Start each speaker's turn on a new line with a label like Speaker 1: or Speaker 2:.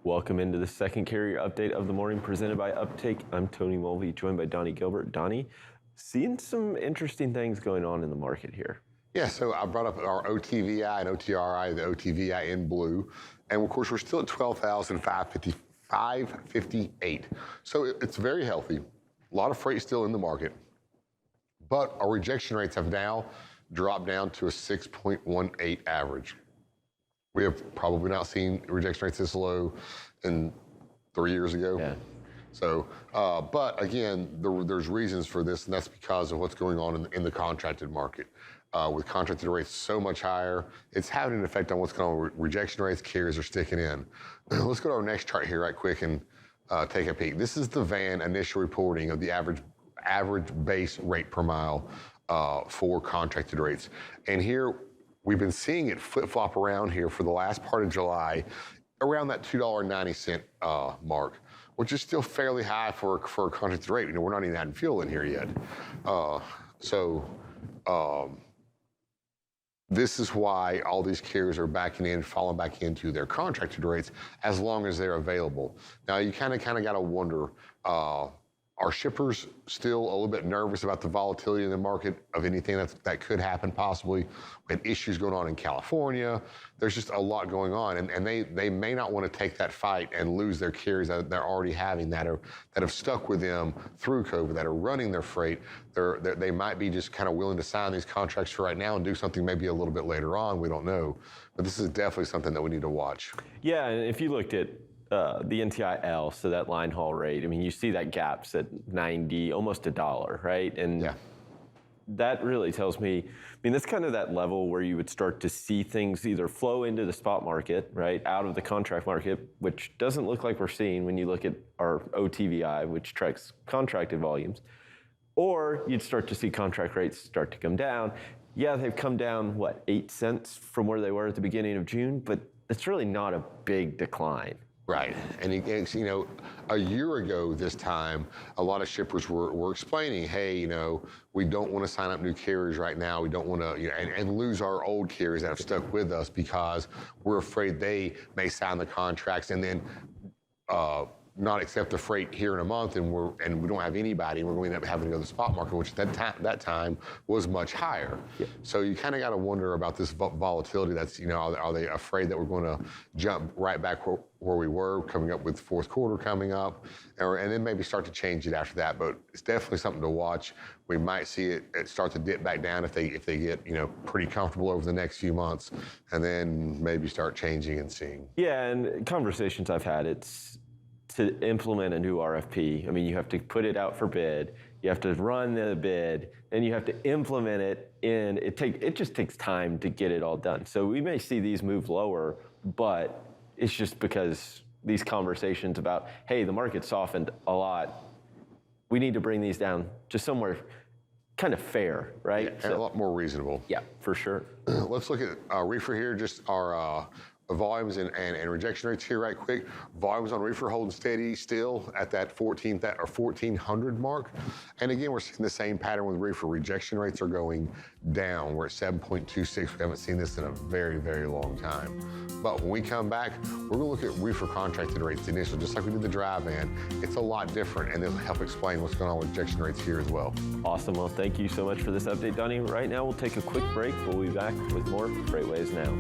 Speaker 1: Welcome into the second carrier update of the morning presented by Uptake. I'm Tony Mulvey, joined by Donnie Gilbert. Donnie, seeing some interesting things going on in the market here.
Speaker 2: Yeah, so I brought up our OTVI and OTRI, the OTVI in blue. And of course, we're still at 12,558. So it's very healthy. A lot of freight still in the market. But our rejection rates have now dropped down to a 6.18 average. We have probably not seen rejection rates this low in 3 years ago.
Speaker 1: Yeah.
Speaker 2: So, but again, there's reasons for this, and that's because of what's going on in the contracted market. With contracted rates so much higher, it's having an effect on what's going on with rejection rates. Carriers are sticking in. Let's go to our next chart here right quick and take a peek. This is the VAN initial reporting of the average base rate per mile for contracted rates. And here, we've been seeing it flip-flop around here for the last part of July, around that $2.90 mark, which is still fairly high for a contracted rate. You know, we're not even adding fuel in here yet. This is why all these carriers are falling back into their contracted rates as long as they're available. Now, you kind of got to wonder, are shippers still a little bit nervous about the volatility in the market of anything that could happen possibly? We had issues going on in California. There's just a lot going on, and they may not want to take that fight and lose their carriers that they're already having that have stuck with them through COVID, that are running their freight. They might be just kind of willing to sign these contracts for right now and do something maybe a little bit later on. We don't know, but this is definitely something that we need to watch.
Speaker 1: Yeah, and if you looked at the NTIL, so that line haul rate, I mean, you see that gap's at 90, almost $1, right? And
Speaker 2: yeah,
Speaker 1: that really tells me, I mean, that's kind of that level where you would start to see things either flow into the spot market, right, out of the contract market, which doesn't look like we're seeing when you look at our OTVI, which tracks contracted volumes, or you'd start to see contract rates start to come down. Yeah, they've come down, what, 8 cents from where they were at the beginning of June, but it's really not a big decline.
Speaker 2: Right, and you know, a year ago this time, a lot of shippers were explaining, hey, you know, we don't want to sign up new carriers right now. We don't want to, you know, and lose our old carriers that have stuck with us because we're afraid they may sign the contracts and then not accept the freight here in a month, and we don't have anybody, and we're going to end up having to go to the spot market, which that time was much higher. Yeah. So you kind of got to wonder about this volatility. That's, you know, are they afraid that we're going to jump right back where we were coming up with fourth quarter coming up, and then maybe start to change it after that. But it's definitely something to watch. We might see it start to dip back down if they get, you know, pretty comfortable over the next few months, and then maybe start changing and seeing.
Speaker 1: Yeah, and conversations I've had, it's to implement a new RFP. I mean, you have to put it out for bid, you have to run the bid, and you have to implement it in, it just takes time to get it all done. So we may see these move lower, but it's just because these conversations about, hey, the market softened a lot, we need to bring these down to somewhere kind of fair, right?
Speaker 2: Yeah, so, a lot more reasonable.
Speaker 1: Yeah, for sure.
Speaker 2: Let's look at reefer here, just our volumes and rejection rates here right quick. Volumes on reefer holding steady still at that 1,400 mark. And again, we're seeing the same pattern with reefer. Rejection rates are going down. We're at 7.26. We haven't seen this in a very, very long time. But when we come back, we're gonna look at reefer contracted rates initially, just like we did the dry van. It's a lot different, and it'll help explain what's going on with rejection rates here as well.
Speaker 1: Awesome, well, thank you so much for this update, Donnie. Right now, we'll take a quick break. We'll be back with more FreightWaves Now.